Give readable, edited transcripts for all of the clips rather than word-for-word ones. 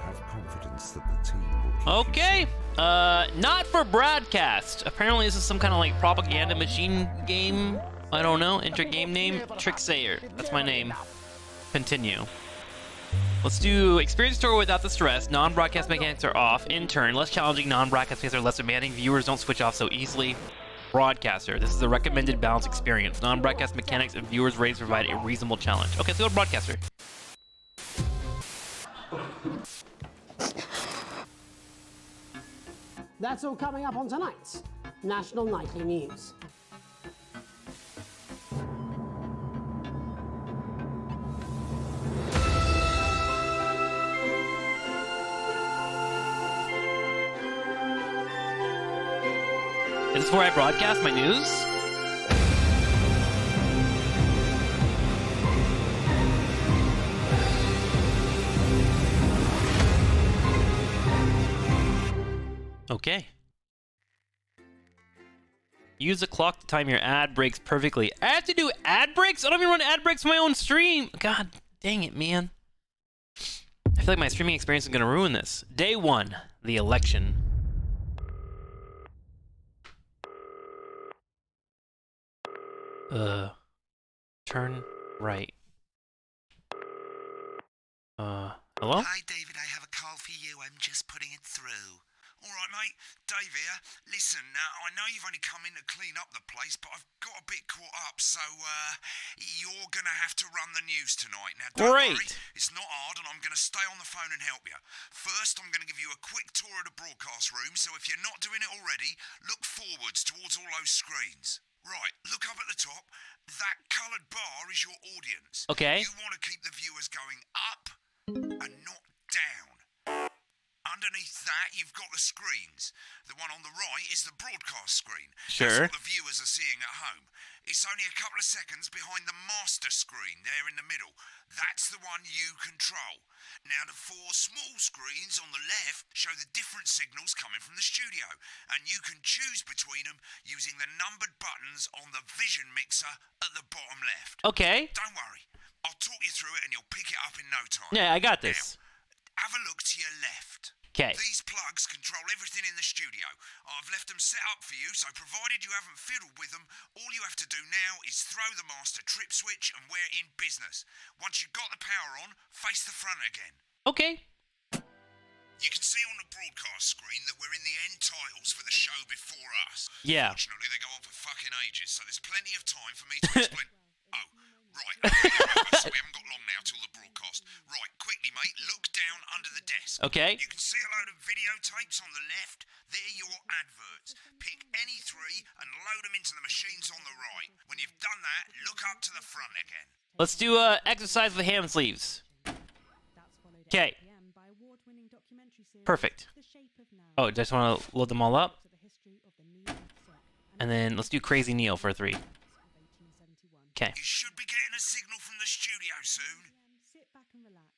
have confidence that the team will keep Okay. Not for broadcast. Apparently this is some kind of like propaganda machine game. I don't know. Enter game name. TrikSlyr. That's my name. Continue. Let's do experience tour without the stress. Non-broadcast mechanics are off. Intern. Less challenging. Non-broadcast mechanics are less demanding. Viewers don't switch off so easily. Broadcaster. This is the recommended balance experience. Non-broadcast mechanics and viewers rates provide a reasonable challenge. Okay, let's go to broadcaster. That's all coming up on tonight's National Nightly News. Is this where I broadcast my news? Okay. Use the clock to time your ad breaks perfectly. I have to do ad breaks? I don't even run ad breaks for my own stream. God dang it, man. I feel like my streaming experience is going to ruin this. Day 1, the election. Turn right. Hello? Hi, David, I have a call for you. I'm just putting it through. All right, mate. Dave here. Listen, I know you've only come in to clean up the place, but I've got a bit caught up, so you're going to have to run the news tonight. Now, don't worry, it's not hard, and I'm going to stay on the phone and help you. First, I'm going to give you a quick tour of the broadcast room, so if you're not doing it already, look forwards towards all those screens. Right, look up at the top. That coloured bar is your audience. Okay. You want to keep the viewers going up and not down. Underneath that, you've got the screens. The one on the right is the broadcast screen. Sure. That's what the viewers are seeing at home. It's only a couple of seconds behind the master screen there in the middle. That's the one you control. Now, the 4 small screens on the left show the different signals coming from the studio, and you can choose between them using the numbered buttons on the vision mixer at the bottom left. Okay. Don't worry. I'll talk you through it and you'll pick it up in no time. Yeah, I got this. Now, have a look to your left. Okay. These plugs control everything in the studio. I've left them set up for you, so provided you haven't fiddled with them, all you have to do now is throw the master trip switch and we're in business. Once you've got the power on, face the front again. Okay. You can see on the broadcast screen that we're in the end titles for the show before us. Yeah. Fortunately, they go on for fucking ages, so there's plenty of time for me to explain. Oh, right. So we haven't got long now till the broadcast. Right, quickly, mate, look down under the desk. Okay. You can see a load of videotapes on the left. They're your adverts. Pick any 3 and load them into the machines on the right. When you've done that, look up to the front again. Let's do exercise with hand sleeves. Okay. Perfect. Oh, just want to load them all up. And then let's do Crazy Neil for 3. Okay. You should be getting a signal from the studio soon.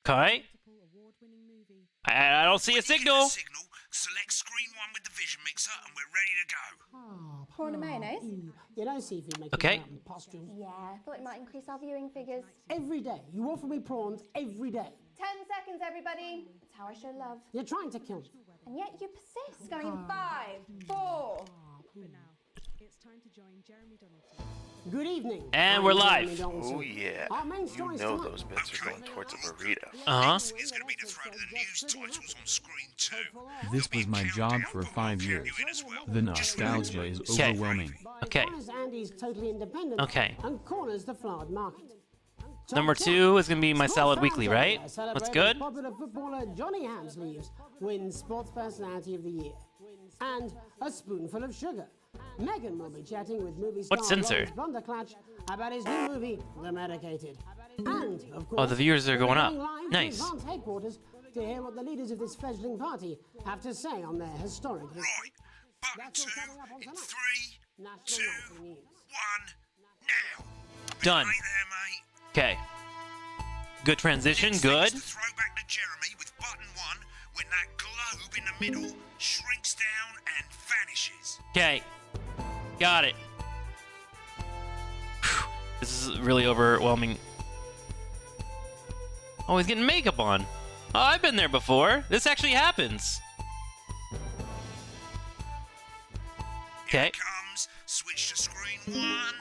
Okay. I don't see a signal. Select screen 1 with the vision mixer and we're ready to go. Prawn and mayonnaise? You don't see if you make Okay. it out in costumes. Yeah, I thought it might increase our viewing figures. Every day. You offer me prawns every day. 10 seconds, everybody. It's how I show love. You're trying to kill me. And yet you persist. Going in 5, 4. Good evening. And I'm we're Jeremy live. Donaldson. Oh yeah, Our main you stories know tonight. those bits are going towards a burrito. Uh-huh. It's going to be to throw to the news titles on screen 2. This was my job for 5 years. The nostalgia is Okay. overwhelming. Okay. One is Andy's totally independent. Okay. And corners the flowered market. Number 2 is gonna be my salad weekly, right? That's good. Popular footballer Johnny Hamsleeves wins Sports Personality of the Year. And a spoonful of sugar. Megan will be chatting with movie star What's censor? Lawrence Bunderclatch about his new movie, The Medicated. And, of course, Oh, the viewers are going up. we're going live Nice. to Advance headquarters to hear what the leaders of this fledgling party have to say on their historic history. Right, button That's 2 all coming up on in tonight. 3, National 2, Nightly News. 1, now. Done. Right there, mate. Okay. Good transition. Good. To throw back to Jeremy with button 1 when that globe in the middle shrinks down and vanishes. Okay. Got it. Whew. This is really overwhelming. Oh, he's getting makeup on. Oh, I've been there before. This actually happens. Here Okay. it comes. Switch to screen 1.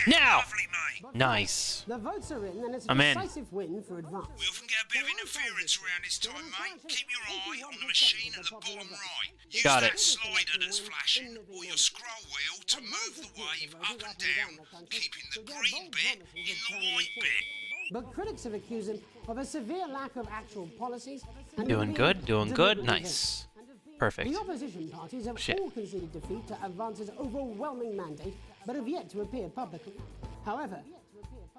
Now! Lovely, mate. Nice. The votes are in, and it's a I'm in. decisive win for Advance. We often get a bit of interference around this time, mate. Keep your eye on the machine at the bottom right. Use Got that it. slider that's flashing, or your scroll wheel to move the wave up and down, keeping the green bit in the white bit. But critics have accused him of a severe lack of actual policies. And Doing of good, being doing good. deliberately Nice. vague. Perfect. The opposition parties have Shit. all conceded defeat to Advance's overwhelming mandate, but have yet to appear publicly. However,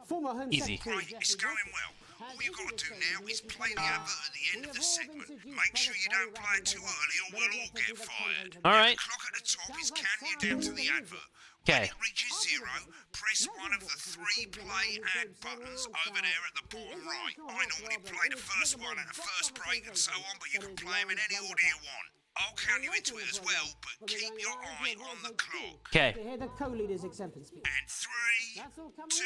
former Home Easy. Secretary Right, it's going well. All you've got to do now is play the advert at the end of the segment. Make sure you don't play it too early or we'll all get fired. All right. The clock at the top is counting you down to the advert. Okay. When it reaches 0, press one of the 3 play ad buttons over there at the bottom right. I normally play the first one at the first break and so on, but you can play them in any order you want. I'll count you into it as well, but keep your eye on the clock. Okay. to hear the co-leader's acceptance speech. And 3, 2,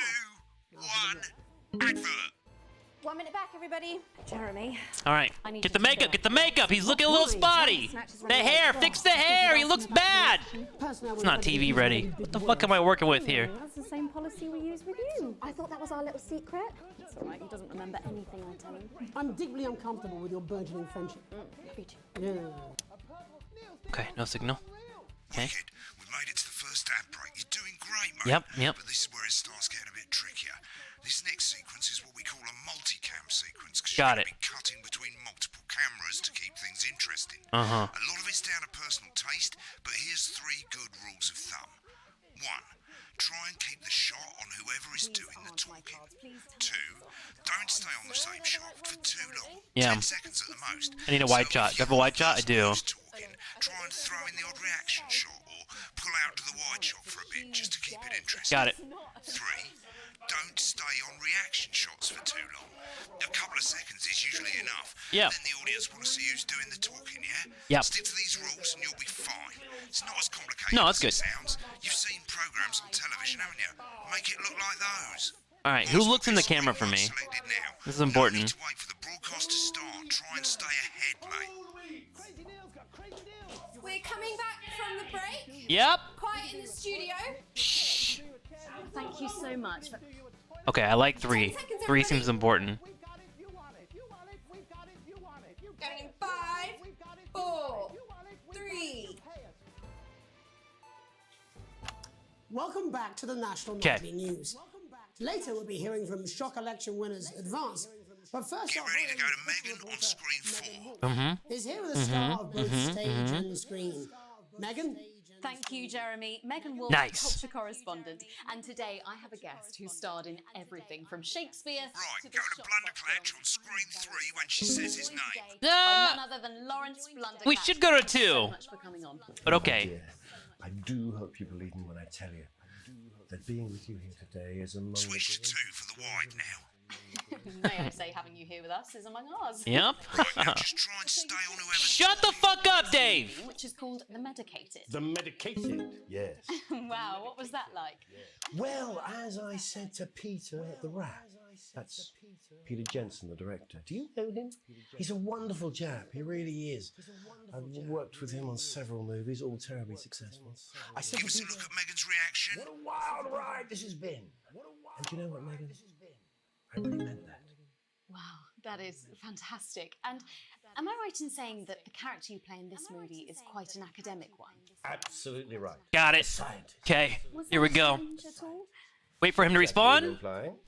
1, advert. 1 minute back, everybody. Jeremy. All right. Get the makeup. Get the makeup. He's looking a little spotty. The hair. Fix the hair. He looks bad. It's not TV ready. What the fuck am I working with here? That's the same policy we use with you. I thought that was our little secret. It's all right. He doesn't remember anything I tell him. I'm deeply uncomfortable with your burgeoning friendship. Me too. Yeah. Okay. No signal. Okay. Wicked. We've made it to the first ad break. You're doing great, mate. Yep. But this is where it starts getting a bit trickier. This next sequence is what we call a multicam sequence. 'Cause Got you're it. gonna be cutting between multiple cameras to keep things interesting. Uh-huh. A lot of it's down to personal taste, but here's 3 good rules of thumb. 1. Try and keep the shot on whoever is doing the talking. 2. Don't stay on the same shot for too long. Yeah. 10 seconds at the most. I need a wide So shot. if Do you have a wide shot? I person do. who's talking, try and throw in the odd reaction shot or pull out to the wide shot for a bit just to keep it interesting. Got it. 3. Don't stay on reaction shots for too long. A couple of seconds is usually enough. Yeah. Then the audience want to see who's doing the talking, yeah? Yep. Stick to these rules and you'll be fine. It's not as complicated No, that's as it good. sounds. You've seen programs on television, haven't you? Make it look like those. All right. Who looks in the camera for me? Selected now. This is important. No need to wait for the broadcast to start. Try and stay ahead, mate. We're coming back from the break. Yep. Quiet in the studio. Shh. Thank you so much. Okay. I like 3. 3 seems important. Going in 5, 4, 3. Welcome back to the National 'Kay. Nightly News. Later, we'll be hearing from shock election winners Advance. But first, Get our ready to go to very Megan on screen 4. is here with a star of both stage and screen. Megan? Thank you, Jeremy. Megan Wolf, Nice. culture correspondent. And today I have a guest who starred in everything from Shakespeare Right, to go the to Shopbot Blunderclatch films. on screen 3 when she says his name. By none other than Lawrence Blunderclatch. We should go to Thank you 2. so much for coming on. But okay. Dear, I do hope you believe me when I tell you that being with you here today is among Switch to the 2 for the wide now. May I say, having you here with us is among ours. Yep. Right, now just try and stay on whoever's Shut the fuck up, Dave. Which is called The Medicated. The medicated, yes. Wow, what was that like? Well, as I said to Peter at the Rat, that's Peter Jensen, the director. Do you know him? He's a wonderful chap. He really is. I've worked with him on several movies, all terribly successful. I said Give to us a Peter, look at Megan's reaction. what a wild ride this has been. And do you know what, Megan? I really meant that. Wow, that is fantastic. And am I right in saying that the character you play in this movie is quite an academic one? Absolutely right. Got it. Scientist. Okay. Was Here we that go. strange at all? Wait for him to respawn. Implying.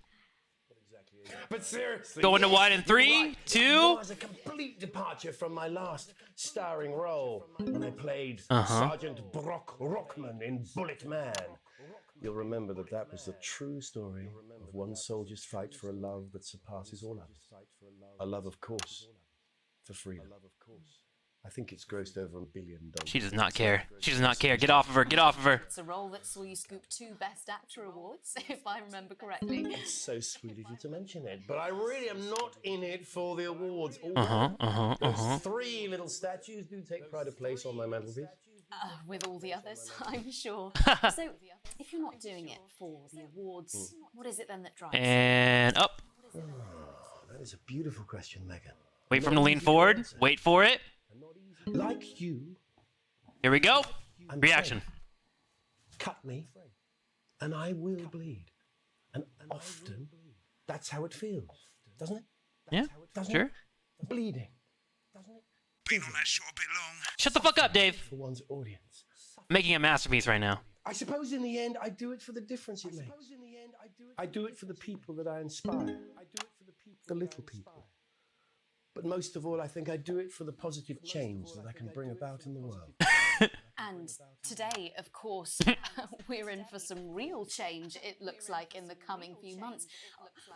But seriously, Going to yes, wide in you're 3, right. 2. It was a complete departure from my last starring role when I played Sergeant Brock Rockman in Bullet Man. You'll remember that that was the true story of one soldier's fight for a love that surpasses all others. A love, of course, for freedom. I think it's grossed over $1 billion. She does not care. She does not care. Get off of her. Get off of her. It's a role that saw you scoop 2 Best Actor awards, if I remember correctly. It's so sweet of you to mention it, but I really am not in it for the awards. Those 3 little statues do take pride of place on my mantelpiece. With all the others, I'm sure. So, if you're not doing it for the awards, what is it then that drives you? And up. That is a beautiful question, Megan. Wait for him to lean forward. Wait for it. Like you, Here we go. I'm Reaction. afraid. Cut me, and I will bleed. And often, that's how it feels, doesn't it? Yeah, Doesn't sure. it? Bleeding, doesn't it? Been on that shot a bit long. Shut the fuck up, Dave. For one's audience. Making a masterpiece right now. I suppose in the end, I do it for the difference it makes. I do it for the people that I inspire. I do it for the little people. But most of all, I think I do it for the positive change that I can bring about in the world. And today, of course, we're in for some real change, it looks like, in the coming few months.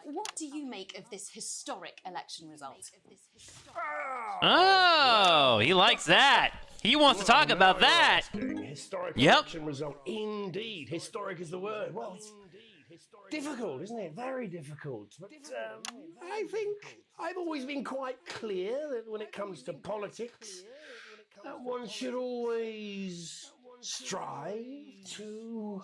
What do you make of this historic election result? Oh, he likes that. He wants to talk about that. Historic Yep. election result. Indeed. Historic is the word. Well, it's difficult, isn't it? Very difficult. But I think I've always been quite clear that when it comes to politics, that one should always strive to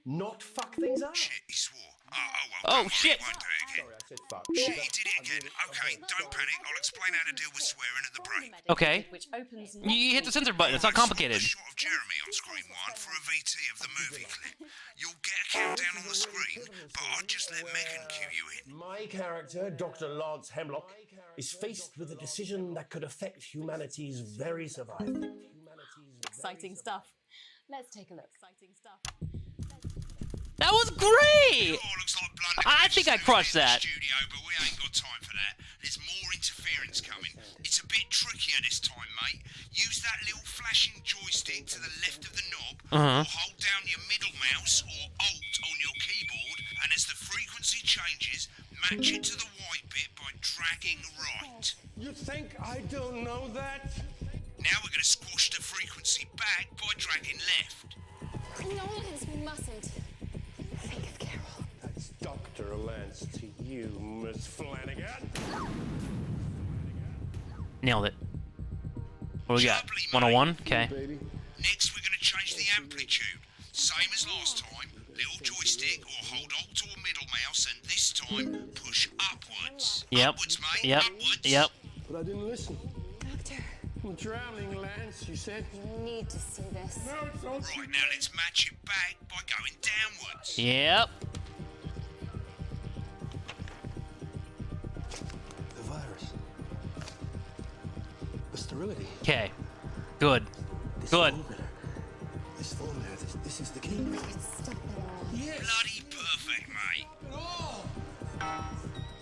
not fuck things up. Shit, he swore. Oh, Don't worry, shit. Won't do it again. Sorry, I said fuck. Shit, he did it again. Okay, don't panic. I'll explain how to deal with swearing at the break. Okay. Which opens You hit the censor button. It's not complicated. A shot of Jeremy on screen one for a VT of the movie clip. You'll get a countdown on the screen, but I'll just let Megan cue you in. My character, Dr. Lance Hemlock, is faced with a decision that could affect humanity's very survival. exciting stuff. Let's take a look. Exciting stuff. That was great. Oh, looks like blunder I think I crushed in the that. Studio, but we ain't got time for that. There's more interference coming. It's a bit trickier this time, mate. Use that little flashing joystick to the left of the knob, or hold down your middle mouse or Alt on your keyboard, and as the frequency changes, match it to the white bit by dragging right. You think I don't know that? Now we're going to squash the frequency back by dragging left. No, we mustn't. Think of Carol. That's Dr. Lance to you, Miss Flanagan. Nailed it. What do we got? Lovely, mate. 101? Okay. Baby. Next, we're going to change the amplitude. Same as last time. Little joystick or hold Alt or middle mouse, and this time push upwards. Yep. Upwards, mate. Yep. Upwards. Yep. But I didn't listen. Doctor, I'm drowning, Lance, you said. you need to see this. No, it's all Right, now let's match it back by going downwards. Yep. the virus. The sterility. Okay. Good. This Good. formula, this is the key. Stop it all. Bloody perfect, mate.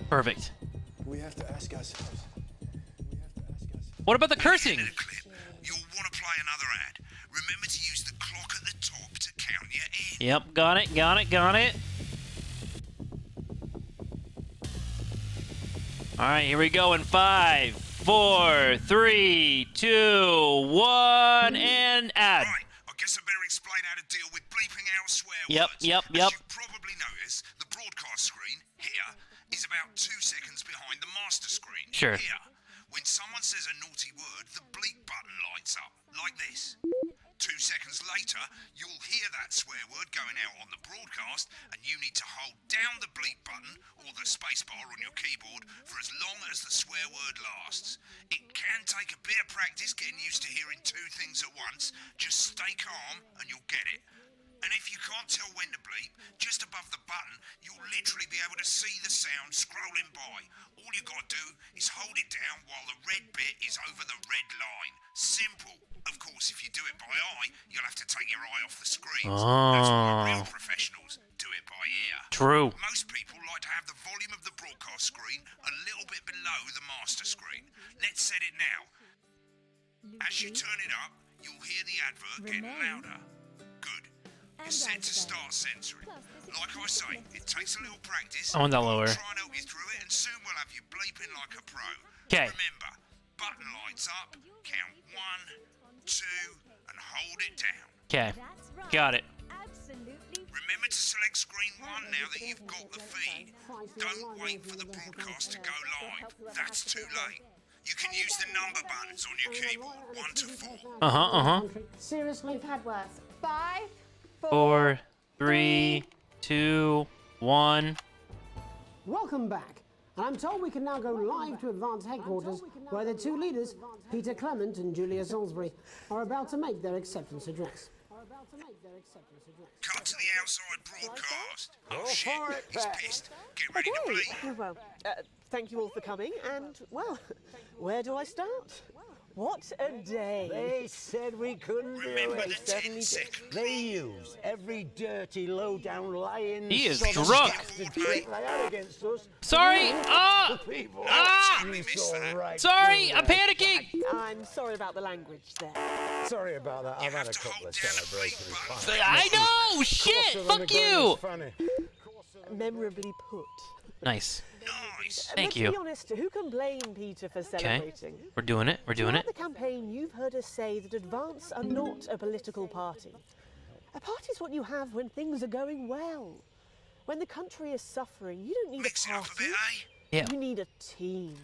Perfect. We have to ask ourselves. What about the cursing? End of the clip. You'll want to play another ad. Remember to use the clock at the top to count you in. Yep. Got it. Got it. Got it. All right. Here we go in 5, 4, 3, 2, 1, and ad. Right, I guess I better explain how to deal with bleeping out swear Yep, words. yep, As yep. you probably noticed, the broadcast screen here is about 2 seconds behind the master screen. Sure. Here, when someone says a naughty word, the bleep button lights up, like this. 2 seconds later, you'll hear that swear word going out on the broadcast, and you need to hold down the bleep button or the spacebar on your keyboard for as long as the swear word lasts. It can take a bit of practice getting used to hearing 2 things at once. Just stay calm and you'll get it. And if you can't tell when to bleep, just above the button, you'll literally be able to see the sound scrolling by. All you gotta do is hold it down while the red bit is over the red line. Simple. Of course, if you do it by eye, you'll have to take your eye off the screens. That's why real professionals do it by ear. True. Most people like to have the volume of the broadcast screen a little bit below the master screen. Let's set it now. As you turn it up, you'll hear the advert getting louder. Good. You're set to start censoring. Like I say, it takes a little practice. I want that but I'll lower. try and help you through it, and soon we'll have you bleeping like a pro. 'Kay. Remember, button lights up, count 1, 2, and hold it down. Okay. Got it. Remember to select screen 1 now that you've got the feed. Don't wait for the broadcast to go live. That's too late. You can use the number buttons on your keyboard, 1 to 4. Seriously? We've had worse. 5, 4, 3, 2, 1. Welcome back. And I'm told we can now go live to Advance headquarters, where the two leaders, Peter Clement and Julia Salisbury, are about to make their acceptance address. Cut to the outside broadcast. Oh, shit, for it, he's Pat. pissed. Get ready to bleed. Well, thank you all for coming, and, well, where do I start? What a day. They said we couldn't do Remember it. the 10 seconds. They use every dirty, low-down, lying... He is sodom drunk. bastard trick they had against us. Sorry! People. Ah! You saw right Sorry! through I'm that. panicking! I'm sorry about the language there. Sorry about that. I've had a have to couple of hold down the celebrations. play Fine. I know! Shit! Fuck you! Memorably put. Nice. Nice. Thank but you. to be honest, who can blame Peter for Okay. celebrating? We're doing it. We're doing Throughout it. the campaign, you've heard us say that Advance are not a political party. A party's what you have when things are going well. When the country is suffering, you don't need Mix a it up a party. bit, eh? Yeah. You need a team.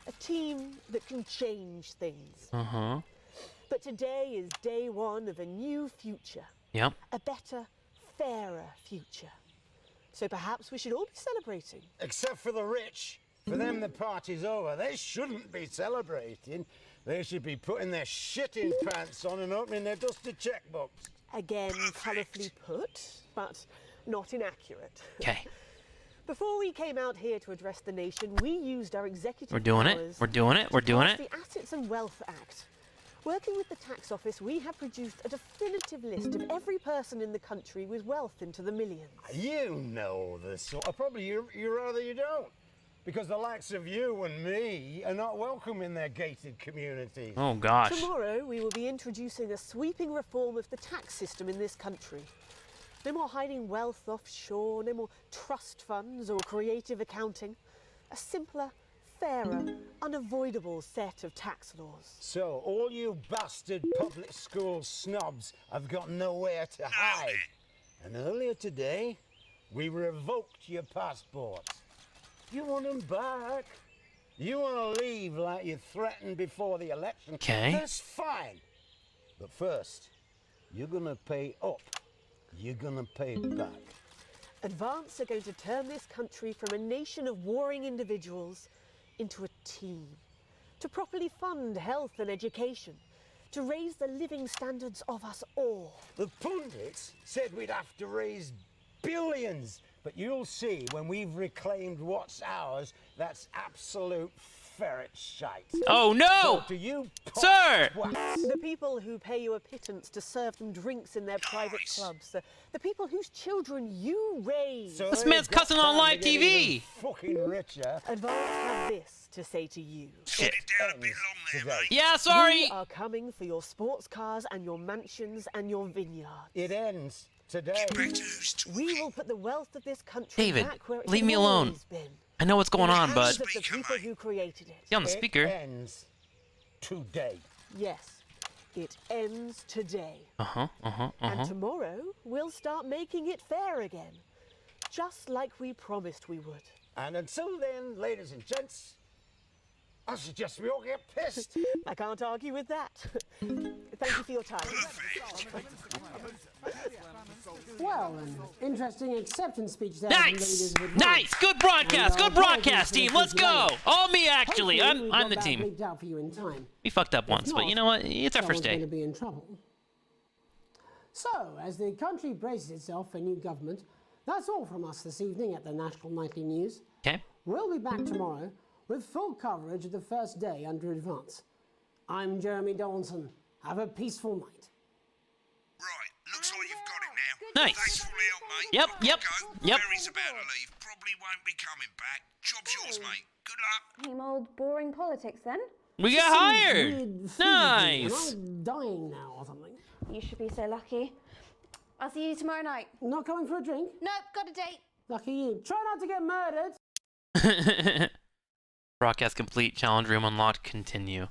A team that can change things. Uh-huh. But today is day one of a new future. Yep. A better, fairer future. So perhaps we should all be celebrating. Except for the rich. For them, the party's over. They shouldn't be celebrating. They should be putting their shitting pants on and opening their dusty checkbooks. Again, colourfully put, but not inaccurate. Okay. Before we came out here to address the nation, we used our executive We're doing it. powers We're doing it. We're to doing pass it. the Assets and Wealth Act. Working with the tax office, we have produced a definitive list of every person in the country with wealth into the millions. You know this. Or probably you rather you don't. Because the likes of you and me are not welcome in their gated communities. Oh gosh. Tomorrow, we will be introducing a sweeping reform of the tax system in this country. No more hiding wealth offshore, no more trust funds or creative accounting. A simpler, fairer, unavoidable set of tax laws. So, all you bastard public school snobs have got nowhere to hide. And earlier today, we revoked your passports. You want them back? You want to leave like you threatened before the election? Okay. That's fine. But first, you're going to pay up. You're going to pay back. Advance are going to turn this country from a nation of warring individuals into a team. To properly fund health and education. To raise the living standards of us all. The pundits said we'd have to raise billions. But you'll see when we've reclaimed what's ours, that's absolute ferret shite. Oh no! So to you, Sir! twats, The people who pay you a pittance to serve them drinks in their private clubs. The people whose children you raise. so This they've man's got cussing on time live to get TV. even fucking richer. Advance have this to say to you. Get it down a bit long there, today. mate. Yeah, sorry. We are coming for your sports cars and your mansions and your vineyards. It ends today. Back to who's talking. We will put the wealth of this country David, back where it leave has me alone. always been. I know what's going on, Hands bud. of the people who created it. He on the It speaker. ends today. Yes, it ends today. Uh-huh. And tomorrow, we'll start making it fair again. Just like we promised we would. And until then, ladies and gents, I suggest we all get pissed. I can't argue with that. Thank you for your time. Well, an interesting acceptance speech there. from the leaders Nice! of Advance. Nice! Good broadcast! And, Good broadcast, apologies team! for the Let's go! delay. All me, actually. Hopefully I'm we the got that team. bleeped out for you in time. We fucked up once, but you know what? It's our first Someone's going day. to be in trouble. So, as the country braces itself for new government, that's all from us this evening at the National Nightly News. Okay. We'll be back tomorrow with full coverage of the first day under Advance. I'm Jeremy Donaldson. Have a peaceful night. Right, looks like you've got it now. Nice. Thanks for all the help, mate. Yep, Gotta yep, go. yep. Barry's about to leave. Probably won't be coming back. Job's yours, mate. Good luck. Same old boring politics then. We got Some hired! weird food Nice! thing. Am I dying now or something? You should be so lucky. I'll see you tomorrow night. Not coming for a drink? Nope, got a date. Lucky you. Try not to get murdered. Broadcast complete. Challenge room unlocked. Continue.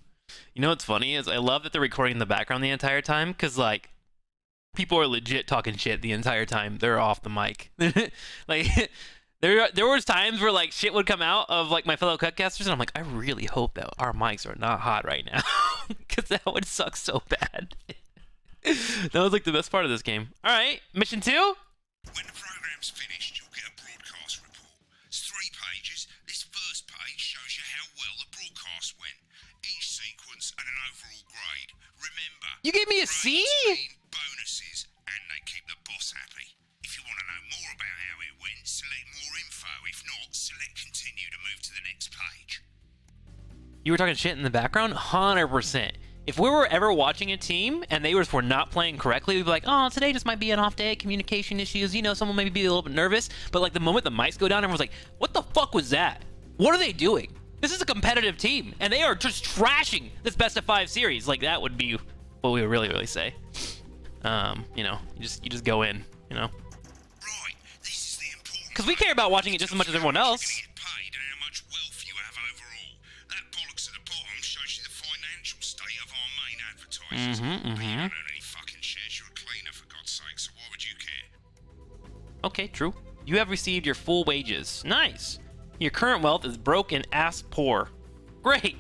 You know what's funny is I love that they're recording in the background the entire time because, like, people are legit talking shit the entire time. They're off the mic. Like, there was times where, like, shit would come out of, like, my fellow cutcasters, and I'm like, I really hope that our mics are not hot right now because that would suck so bad. That was, like, the best part of this game. All right, mission 2? When the program's finished, you'll get a broadcast report. It's 3 pages. This first sequence, and an overall grade. Remember, You gave me a C? grades mean bonuses, and they keep the boss happy. If you want to know more about how it went, select more info. If not, select continue to move to the next page. You were talking shit in the background? 100%. If we were ever watching a team and they were not playing correctly, we'd be like, oh, today just might be an off day, communication issues, you know, someone maybe be a little bit nervous. But like the moment the mics go down, everyone's like, what the fuck was that? What are they doing? This is a competitive team, and they are just trashing this best of 5 series. Like that would be what we would really say. You know, you just go in, you know. Right, this is the important Because we care about watching it just as much as everyone else. You're gonna get paid and how much wealth you have overall. That bollocks at the bottom shows you the financial state of our main advertisers. But you don't own any fucking shares, you're a cleaner for God's sake, so why would you care? Okay, true. You have received your full wages. Nice. Your current wealth is broke and ass poor. Great.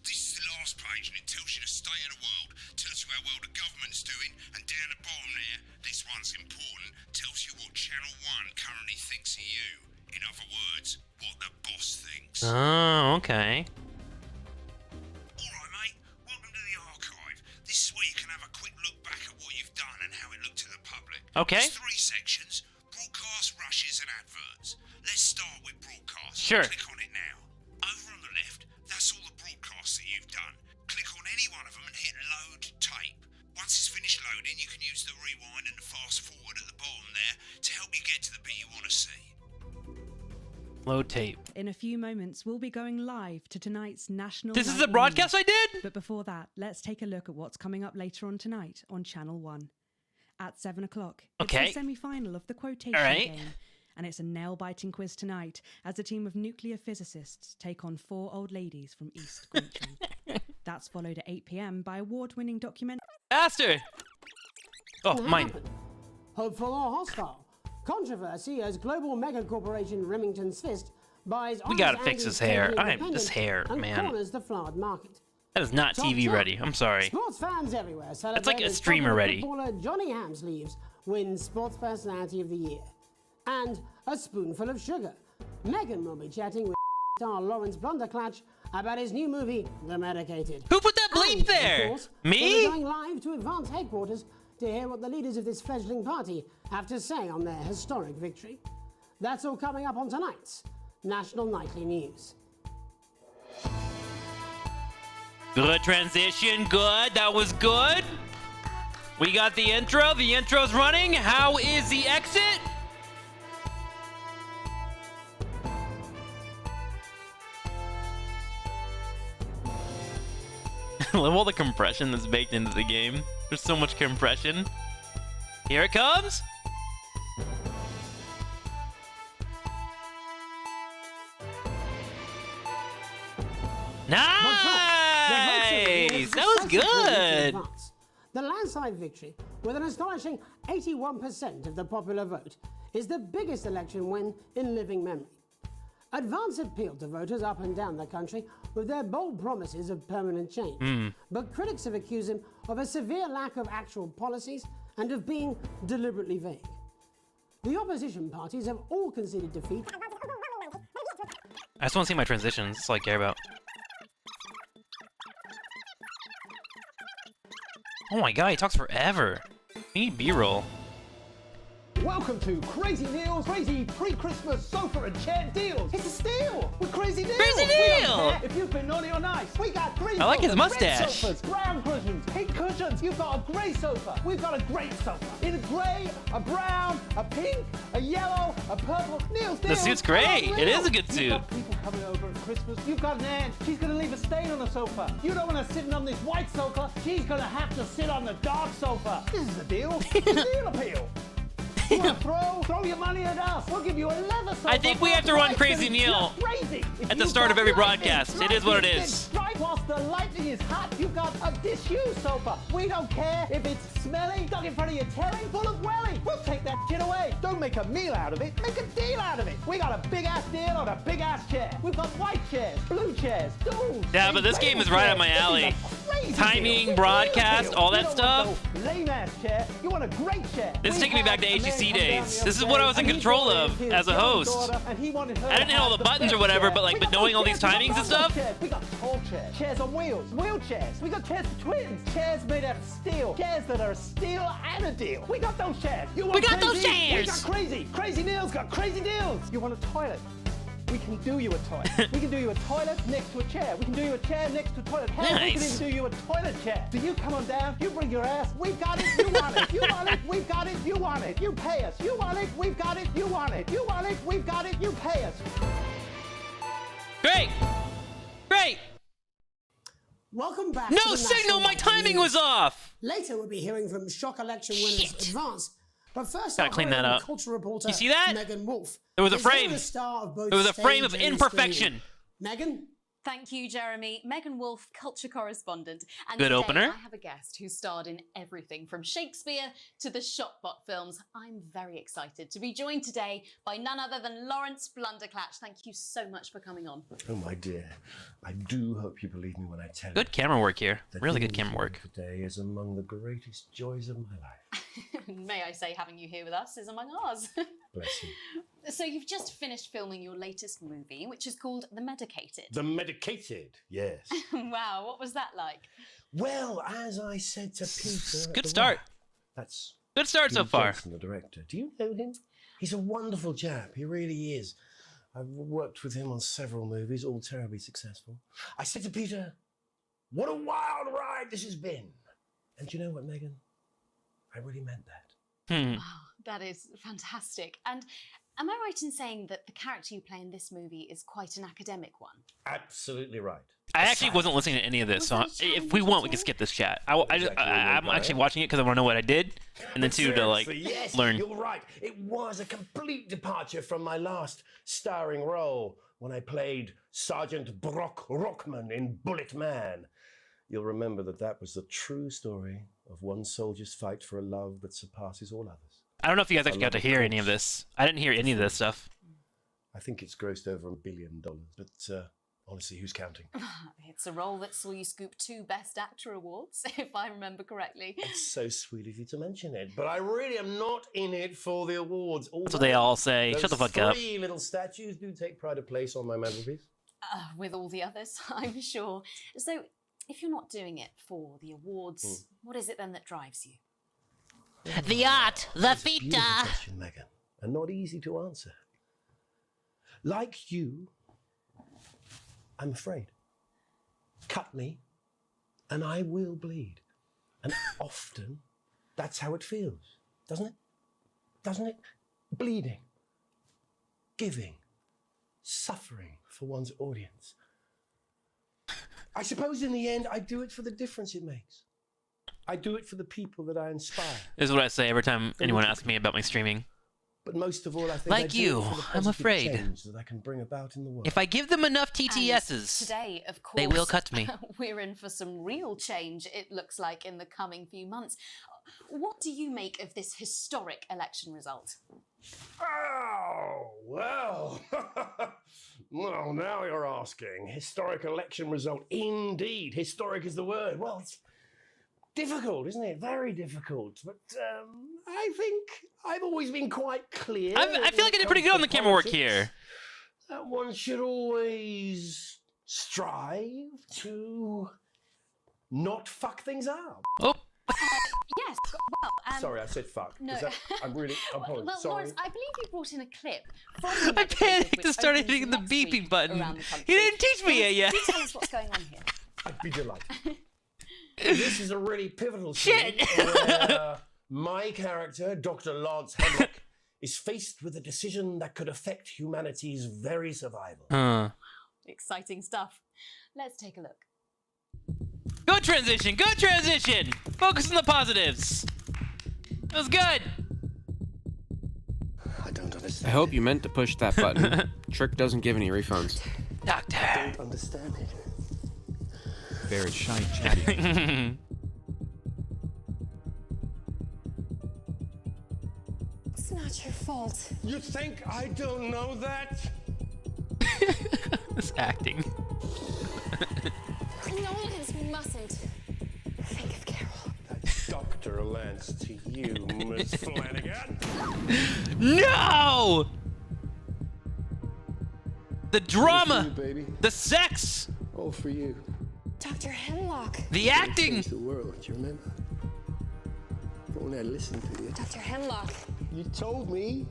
This is the last page, and it tells you the state of the world, tells you how well the government's doing, and down the bottom there, this one's important, tells you what Channel 1 currently thinks of you. In other words, what the boss thinks. Oh, okay. Alright, mate, welcome to the archive. This is where you can have a quick look back at what you've done and how it looked to the public. Okay. There's 3 sections: broadcast, rushes, and adverts. Let's start with broadcast. Sure. Click on it now. Over on the left, that's all the broadcasts that you've done. Click on any one of them and hit load tape. Once it's finished loading, you can use the rewind and the fast forward at the bottom there to help you get to the bit you want to see. Load tape. In a few moments, we'll be going live to tonight's national. This is the nightly broadcast news. I did? But before that, let's take a look at what's coming up later on tonight on Channel 1. At 7 o'clock, Okay. it's the semi-final of the quotation All right. game. And it's a nail-biting quiz tonight as a team of nuclear physicists take on 4 old ladies from East Grincham. That's followed at 8 p.m. by award-winning documentary. Faster. Oh, mine. Hopeful or hostile? Controversy as global mega corporation Remington's Fist buys. We gotta honest fix Andy's his hair. totally I am independent this hair, and man. corners the flowered market. That is not Top TV 10. ready. I'm sorry. Sports fans everywhere celebrate. That's like a as streamer popular ready. Footballer Johnny Hamsleeves wins Sports Personality of the Year, and a spoonful of sugar. Megan will be chatting with star Lawrence Blunderclatch about his new movie, The Medicated. Who put that bleep And, there? Of course, Me? we're going live to Advance headquarters to hear what the leaders of this fledgling party have to say on their historic victory. That's all coming up on tonight's National Nightly News. Good transition. Good. That was good. We got the intro. The intro's running. How is the exit? I love all the compression that's baked into the game. There's so much compression. Here it comes. Nice! That was good. The landslide victory, with an astonishing 81% of the popular vote, is the biggest election win in living memory. Advance appealed to voters up and down the country with their bold promises of permanent change. But critics have accused him of a severe lack of actual policies and of being deliberately vague. The opposition parties have all conceded defeat. I just want to see my transitions. That's all I care about. Oh my god, he talks forever. We need B-roll. Welcome to Crazy Neil's crazy pre-Christmas sofa and chair deals. It's a steal with Crazy Neil. Crazy We don't Neil! care if you've been naughty or nice. We got green I like his sofas, red mustache. sofas, brown cushions, pink cushions. You've got a grey sofa. We've got a great sofa. In a grey, a brown, a pink, a yellow, a purple. Neil's The suit's great. It is a good suit. You've got people coming over at Christmas. You've got an aunt. She's going to leave a stain on the sofa. You don't want her sitting on this white sofa. She's going to have to sit on the dark sofa. This is the deal. The deal appeal. You want to throw your money at us. We'll give you a leather sofa. I think we have to run Crazy Neil at the start of every broadcast. It is what it is. Right whilst the lightning is hot, you've got a disused sofa. We don't care if it's smelly, stuck in front of your telly, full of welly. We'll take that shit away. Don't make a meal out of it. Make a deal out of it. We got a big-ass deal on a big-ass chair. We've got white chairs, blue chairs, stools. Yeah, but this game is right up my alley. This is a timing, broadcast, all that stuff. Lame ass chair. You want a great chair. This is taking me back to HGC days. This is what I was in control of as a host. I didn't hit all the buttons or whatever, but like, knowing all these timings and stuff. We got tall chairs, chairs on wheels, wheelchairs. We got chairs for twins, chairs made out of steel, chairs that are a steal and a deal. We got those chairs. You want We got those crazy? chairs. We got crazy. Crazy Neil's got crazy deals. You want a toilet? We can do you a toilet. We can do you a toilet next to a chair. We can do you a chair next to a toilet. Hell, we can even do you a toilet chair. Do you come on down? You bring your ass. We've got it. You want it. You want it. We've got it. You want it. You pay us. You want it. We've got it. You want it. You want it. We've got it. You pay us. Great. Great. Welcome back. No to the signal. National My timing News. was off. Later, we'll be hearing from Shock Election winners Advance. But first, Gotta our clean that very own up. Culture reporter, You see that? Megan Wolf. There was a is now frame. the star of both It was a frame stage of and imperfection. screen. Megan? Thank you, Jeremy. Megan Wolf, culture correspondent. And Good today opener. I have a guest who starred in everything from Shakespeare to the Shotbot films. I'm very excited to be joined today by none other than Lawrence Blunderclatch. Thank you so much for coming on. Oh, my dear. I do hope you believe me when I tell you. Good camera work here. that Really good being camera work. here Today is among the greatest joys of my life. May I say, having you here with us is among ours. Bless you. So you've just finished filming your latest movie, which is called The Medicated. The medicated, yes. Wow, what was that like? Well, as I said to Peter, Good start. That's Good start so Peter far. Johnson, the director. Do you know him? He's a wonderful chap. He really is. I've worked with him on several movies, all terribly successful. I said to Peter, "What a wild ride this has been!" And you know what, Megan? I really meant that. Wow, that is fantastic. And am I right in saying that the character you play in this movie is quite an academic one? Absolutely right. I actually wasn't listening to any of this, so if we want, we can skip this chat. I'm actually watching it because I want to know what I did, and then too to like Seriously, yes, learn. You're right. It was a complete departure from my last starring role when I played Sergeant Brock Rockman in Bullet Man. You'll remember that was the true story of one soldier's fight for a love that surpasses all others. I don't know if you guys actually got to hear any of this. I didn't hear any of this stuff. I think it's grossed over $1 billion, but honestly, who's counting? It's a role that saw you scoop 2 Best Actor awards, if I remember correctly. It's so sweet of you to mention it, but I really am not in it for the awards. That's what they all say. Shut the fuck up. 3 little statues do take pride of place on my mantelpiece. With all the others, I'm sure. So, if you're not doing it for the awards, what is it then that drives you? The art, the It's a beautiful question, Megan, and not easy to answer. Like you, I'm afraid. Cut me, and I will bleed. And often, that's how it feels, doesn't it? Doesn't it? Bleeding, giving, suffering for one's audience. I suppose in the end, I do it for the difference it makes. I do it for the people that I inspire. This is what I say every time anyone asks me about my streaming. But most of all, I think Like I do you, it for the I'm positive afraid. change that I can bring about in the world. If I give them enough TTSs, Today, of course, they will cut me. We're in for some real change, it looks like, in the coming few months. What do you make of this historic election result? Oh, well. Well, now you're asking. Historic election result. Indeed. Historic is the word. Well, it's difficult, isn't it? Very difficult. But I think I've always been quite clear. I feel like I did pretty good on the camera work here. That one should always strive to not fuck things up. Oh. Yes, well, Sorry, I said fuck. No. I'm really apologize. Well, Sorry. Lawrence, I believe you brought in a clip from the I panicked and which started opens hitting the next beeping week button. around the country. You didn't teach me it yet. Do tell us what's going on here. I'd be delighted. This is a really pivotal Shit. scene where my character, Dr. Lance Hemlock, is faced with a decision that could affect humanity's very survival. Exciting stuff. Let's take a look. Good transition. Good transition. Focus on the positives. That was good. I don't understand. I hope you meant to push that button. Trick doesn't give any refunds. Doctor. I don't understand it. Very shy chatty. It's not your fault. You think I don't know that? This acting. Condolences mustn't. Flanagan. No! The drama, For you, baby. the sex, All for you. Dr. Hemlock. the acting. Change the world, do you remember? If only I listened to you. Dr. Hemlock. You told me,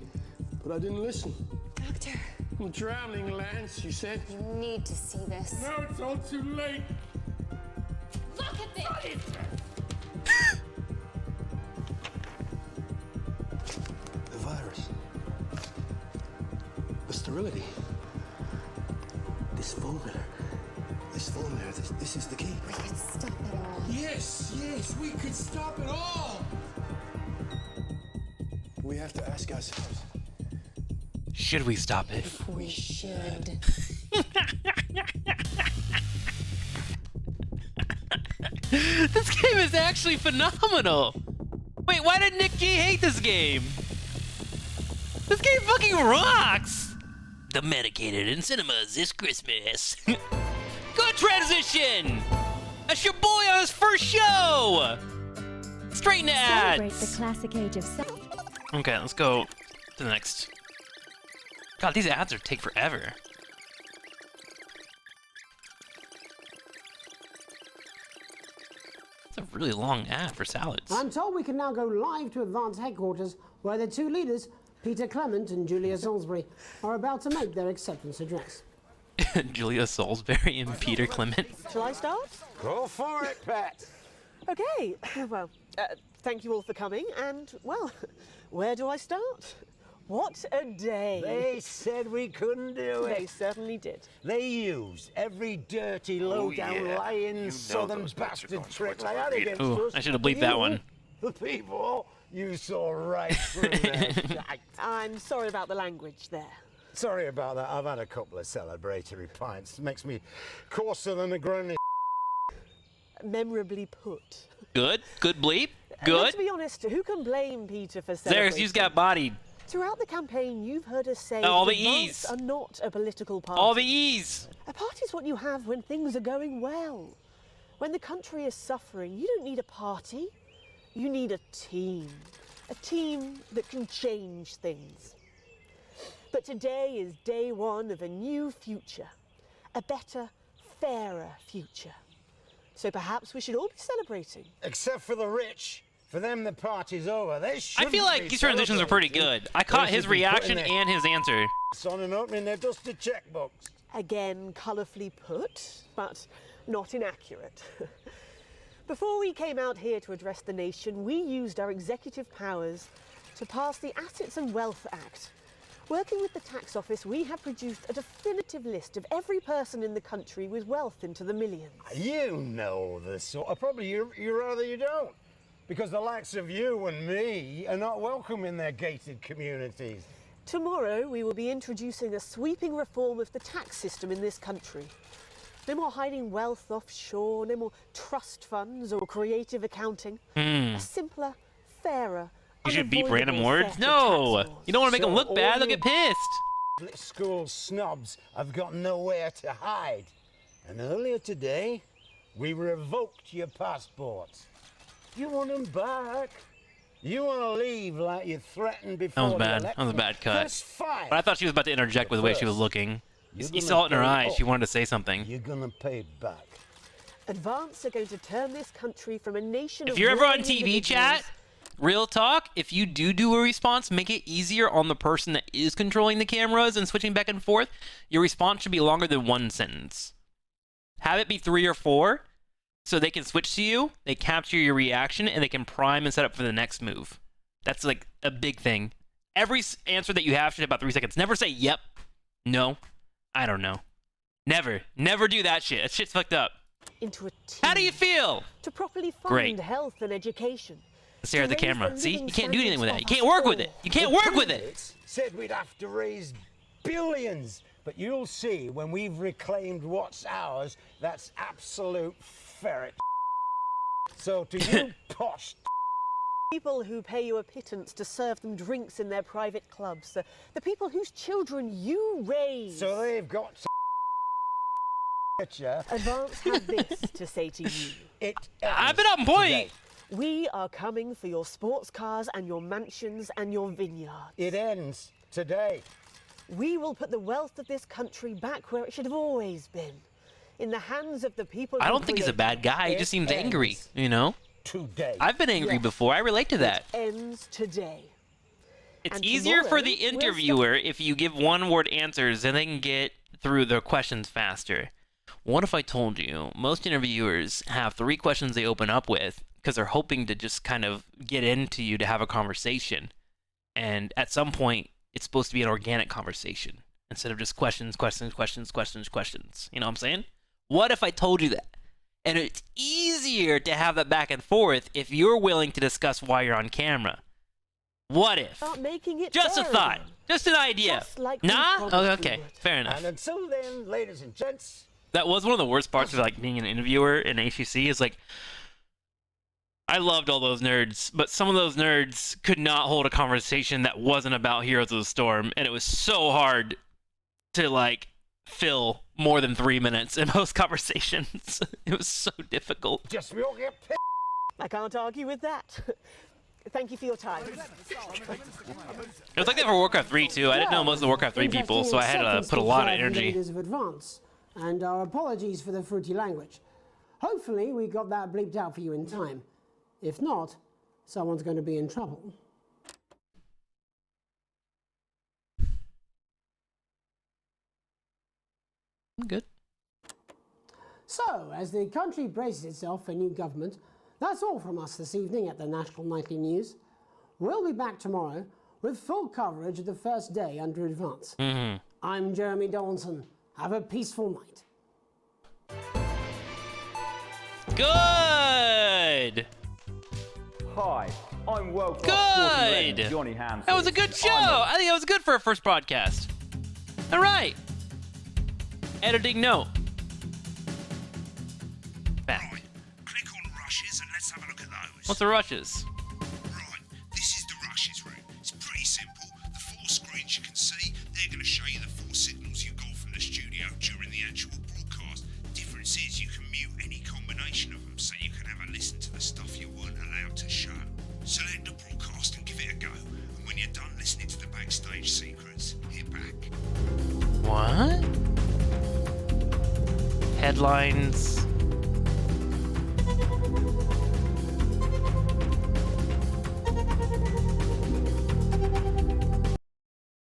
but I didn't listen. Doctor. I'm drowning, Lance, you said. You need to see this. No, it's all too late. Look at this! The virus. The sterility. This formula. This is the key. We could stop it all. Yes, we could stop it all. We have to ask ourselves. Should we stop it? We should. This game is actually phenomenal. Wait, why did Nick G hate this game? This game fucking rocks. The Medicated in cinemas this Christmas. Good transition. That's your boy on his first show. Straight into Celebrate ads. the classic age of sex. Okay, let's go to the next. God, these ads take forever. It's a really long ad for salads. I'm told we can now go live to Advance Headquarters, where the two leaders, Peter Clement and Julia Salisbury, are about to make their acceptance address. Julia Salisbury and Peter Clement. Shall I start? Go for it, Pat. Okay, well, thank you all for coming, and, well, where do I start? What a day. They said we couldn't do it. They certainly did. They used every dirty, low-down, lying southern bastard trick they had against Ooh, us. I should have bleeped that one. The people, you saw right through their shite. I'm sorry about the language there. Sorry about that. I've had a couple of celebratory pints. Makes me coarser than a granny. Memorably put. Good bleep. Good. Let's be honest, who can blame Peter for Xerxes, celebrating? you got bodied. Throughout the campaign, you've heard us say All the Advance E's. are not a political party. All the E's. A party's what you have when things are going well. When the country is suffering, you don't need a party. You need a team. A team that can change things. But today is day one of a new future. A better, fairer future. So perhaps we should all be celebrating. Except for the rich. For them, the party's over. They should. I feel like these transitions are pretty good. I caught his reaction and his answer. On and opening their dusty checkbooks. Again, colourfully put, but not inaccurate. Before we came out here to address the nation, we used our executive powers to pass the Assets and Wealth Act. Working with the tax office, we have produced a definitive list of every person in the country with wealth into the millions. You know the sort of, probably you rather you don't. Because the likes of you and me are not welcome in their gated communities. Tomorrow, we will be introducing a sweeping reform of the tax system in this country. No more hiding wealth offshore, no more trust funds or creative accounting. A simpler, fairer, You should beep random unavoidable words? set of No! tax laws. You don't want to make them look So bad, all they'll get pissed. Public school snobs have got nowhere to hide. And earlier today, we revoked your passports. You want them back? You want to leave like you threatened before That was bad. the That was a bad cut. That's fine. But I thought she was about to interject with the way she was looking. You saw it in her eyes. She wanted to say something. You're gonna pay back. Advance are going to turn this country from a nation If of you're ever on warring TV individuals- chat, real talk, if you do a response, make it easier on the person that is controlling the cameras and switching back and forth. Your response should be longer than one sentence. Have it be 3 or 4, so they can switch to you, they capture your reaction, and they can prime and set up for the next move. That's like a big thing. Every answer that you have should have about 3 seconds. Never say, yep, no, I don't know. Never do that shit. That shit's fucked up. Into a team. How do you feel? To properly fund Great. health and education. Stare at the To raise camera. the See? living You can't do anything with that. You standards can't of work with us it. all. You can't The work with it. pundits said we'd have to raise billions. But you'll see when we've reclaimed what's ours, that's absolute ferret. So to you posh People who pay you a pittance to serve them drinks in their private clubs. The people whose children you raise. so they've got to Advance have this to say to you. It I've been ends on point. today. We are coming for your sports cars and your mansions and your vineyards. It ends today. We will put the wealth of this country back where it should have always been. In the hands of the people. I don't think he's a bad guy. He just seems angry, you know? Today. I've been angry before. I relate to that. It ends today. It's And easier for the tomorrow, we'll interviewer if you give one-word answers and they can get through their questions faster. What if I told you most interviewers have 3 questions they open up with because they're hoping to just kind of get into you to have a conversation. And at some point, it's supposed to be an organic conversation instead of just questions. You know what I'm saying? What if I told you that? And it's easier to have that back and forth if you're willing to discuss why you're on camera. What if? Just a thought. Just an idea. Like nah? Okay. Fair enough. And until then, ladies and gents. That was one of the worst parts of like being an interviewer in HEC is like, I loved all those nerds, but some of those nerds could not hold a conversation that wasn't about Heroes of the Storm, and it was so hard to like fill more than 3 minutes in most conversations. It was so difficult. Just real get pissed. I can't argue with that. Thank you for your time. It was like that for Warcraft 3 too. I didn't know most of the Warcraft 3 people, so I had to put a lot of energy. Of advance, and our apologies for the fruity language. Hopefully we got that bleeped out for you in time. If not, someone's going to be in trouble. Good. So, as the country braces itself for new government, that's all from us this evening at the National Nightly News. We'll be back tomorrow with full coverage of the first day under advance. I'm Jeremy Donaldson. Have a peaceful night. Good! Hi, I'm World Good! Johnny Hamson. That was a good show! I think that was good for a first broadcast. All right. Editing note. Back. Right, click on rushes and let's have a look at those. What's the rushes? Right, this is the rushes route. It's pretty simple. The 4 screens you can see, they're going to show you the 4 signals you got from the studio during the actual broadcast. Difference is you can mute any combination of them so you can have a listen to the stuff you weren't allowed to show. Select the broadcast and give it a go. And when you're done listening to the backstage secrets, hit back. What? Headlines.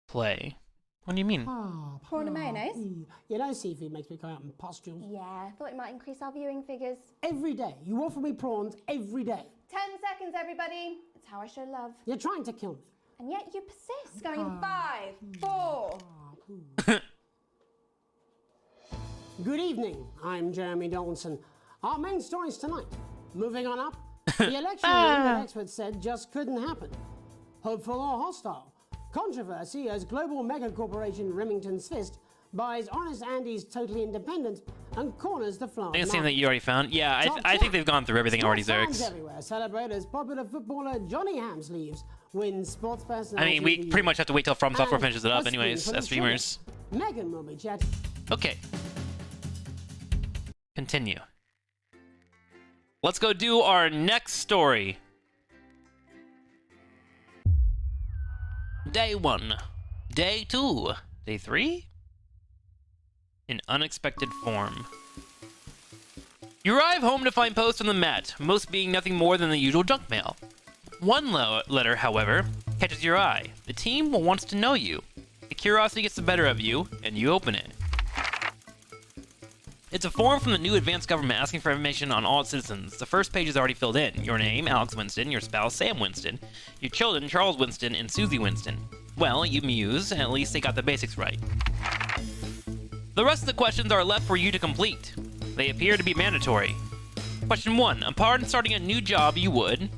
Play. What do you mean? Prawn and mayonnaise? You know, seafood makes me come out in pustules. Yeah, I thought it might increase our viewing figures. Every day. You offer me prawns every day. 10 seconds, everybody. It's how I show love. You're trying to kill me. And yet you persist. Going in 5, 4. Good evening. I'm Jeremy Donaldson. Our main stories tonight. Moving on up, the election that experts said just couldn't happen. Hopeful or hostile? Controversy as global megacorporation Remington's Fist buys Honest Andy's Totally Independent and corners the flower. I think it's something that you already found. Yeah, I think they've gone through everything already, Zerix. Everywhere celebrate as popular footballer Johnny Hams leaves, wins sports I personality. mean, we pretty much have to wait till From Software finishes it up anyways, as streamers. Megan will be chatting. Okay. Continue. Let's go do our next story. Day 1. Day 2. Day 3? In unexpected form. You arrive home to find posts from the Met, most being nothing more than the usual junk mail. One letter, however, catches your eye. The team wants to know you. The curiosity gets the better of you, and you open it. It's a form from the new advanced government asking for information on all its citizens. The first page is already filled in. Your name, Alex Winston, your spouse, Sam Winston, your children, Charles Winston and Susie Winston. Well, you muse, and at least they got the basics right. The rest of the questions are left for you to complete. They appear to be mandatory. Question 1. Upon starting a new job, you would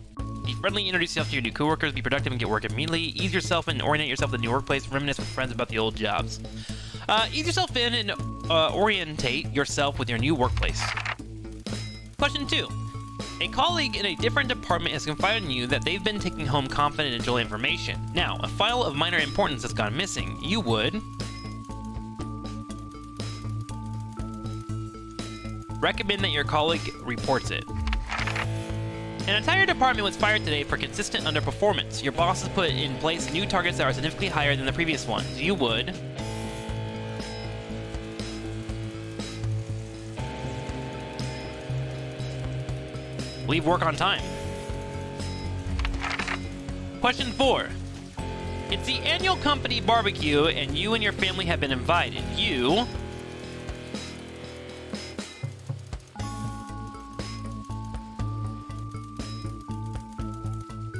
be friendly, introduce yourself to your new coworkers, be productive and get work immediately, ease yourself and orient yourself to the new workplace, reminisce with friends about the old jobs. Ease yourself in and orientate yourself with your new workplace. Question 2. A colleague in a different department has confided in you that they've been taking home confidential information. Now, a file of minor importance has gone missing. You would recommend that your colleague reports it. An entire department was fired today for consistent underperformance. Your boss has put in place new targets that are significantly higher than the previous ones. You would... leave work on time. Question 4. It's the annual company barbecue, and you and your family have been invited. You...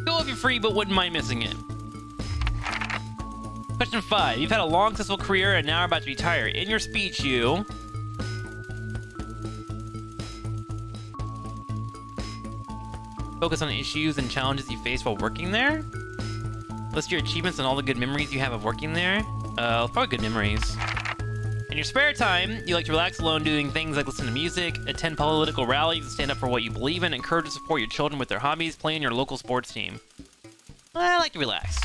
go if you're free, but wouldn't mind missing it. Question 5. You've had a long, successful career and now are about to retire. In your speech, you... focus on issues and challenges you face while working there. List your achievements and all the good memories you have of working there. Probably good memories. In your spare time, you like to relax alone doing things like listen to music, attend political rallies, stand up for what you believe in, encourage and support your children with their hobbies, play in your local sports team. I like to relax.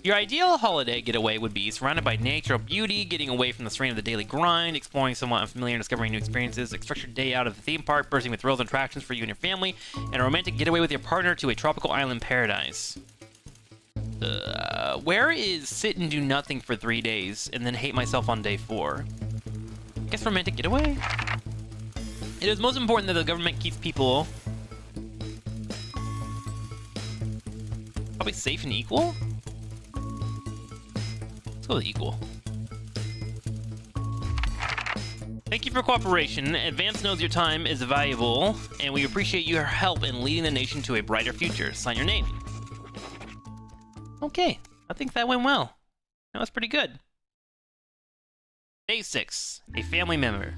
Your ideal holiday getaway would be surrounded by natural beauty, getting away from the strain of the daily grind, exploring somewhat unfamiliar and discovering new experiences, a structured day out of the theme park, bursting with thrills and attractions for you and your family, and a romantic getaway with your partner to a tropical island paradise. Where is sit and do nothing for 3 days and then hate myself on day 4? I guess romantic getaway? It is most important that the government keeps people probably safe and equal? Let's go with equal. Thank you for cooperation. Advance knows your time is valuable, and we appreciate your help in leading the nation to a brighter future. Sign your name. Okay, I think that went well. That was pretty good. Day 6, a family member.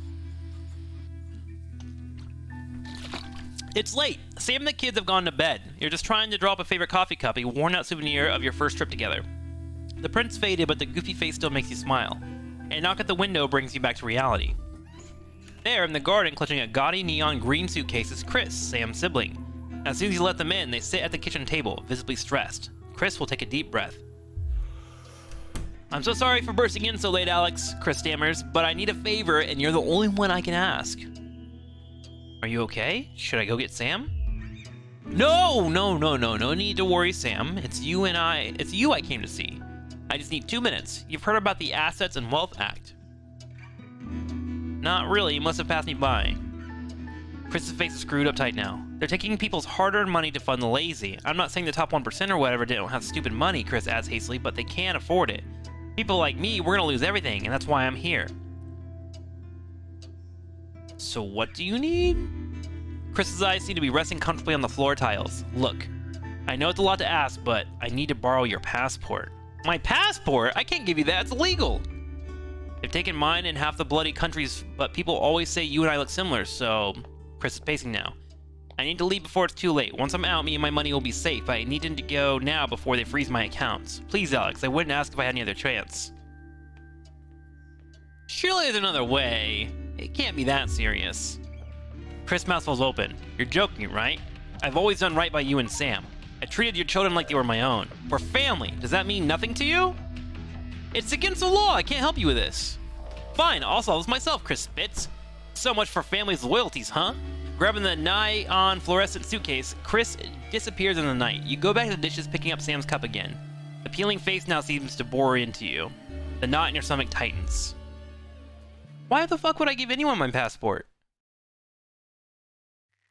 It's late. Sam and the kids have gone to bed. You're just trying to drop a favorite coffee cup, a worn-out souvenir of your first trip together. The print's faded, but the goofy face still makes you smile. A knock at the window brings you back to reality. There, in the garden, clutching a gaudy neon green suitcase, is Chris, Sam's sibling. As soon as you let them in, they sit at the kitchen table, visibly stressed. Chris will take a deep breath. I'm so sorry for bursting in so late, Alex, Chris stammers, but I need a favor, and you're the only one I can ask. Are you okay? Should I go get Sam? No need to worry, Sam. It's you I came to see. I just need 2 minutes. You've heard about the Assets and Wealth Act. Not really, you must have passed me by. Chris's face is screwed up tight now. They're taking people's hard-earned money to fund the lazy. I'm not saying the top 1% or whatever don't have stupid money, Chris adds hastily, but they can't afford it. People like me, we're gonna lose everything, and that's why I'm here. So what do you need? Chris's eyes seem to be resting comfortably on the floor tiles. Look, I know it's a lot to ask, but I need to borrow your passport. My passport? I can't give you that, it's illegal. They've taken mine and half the bloody countries, but people always say you and I look similar, so... Chris is pacing now. I need to leave before it's too late. Once I'm out, me and my money will be safe. I need to go now before they freeze my accounts. Please, Alex, I wouldn't ask if I had any other chance. Surely there's another way. It can't be that serious. Chris' mouth falls open. You're joking, right? I've always done right by you and Sam. I treated your children like they were my own. We're family. Does that mean nothing to you? It's against the law. I can't help you with this. Fine, I'll solve this myself, Chris spits. So much for family's loyalties, huh? Grabbing the nigh-on fluorescent suitcase, Chris disappears in the night. You go back to the dishes, picking up Sam's cup again. The peeling face now seems to bore into you. The knot in your stomach tightens. Why the fuck would I give anyone my passport?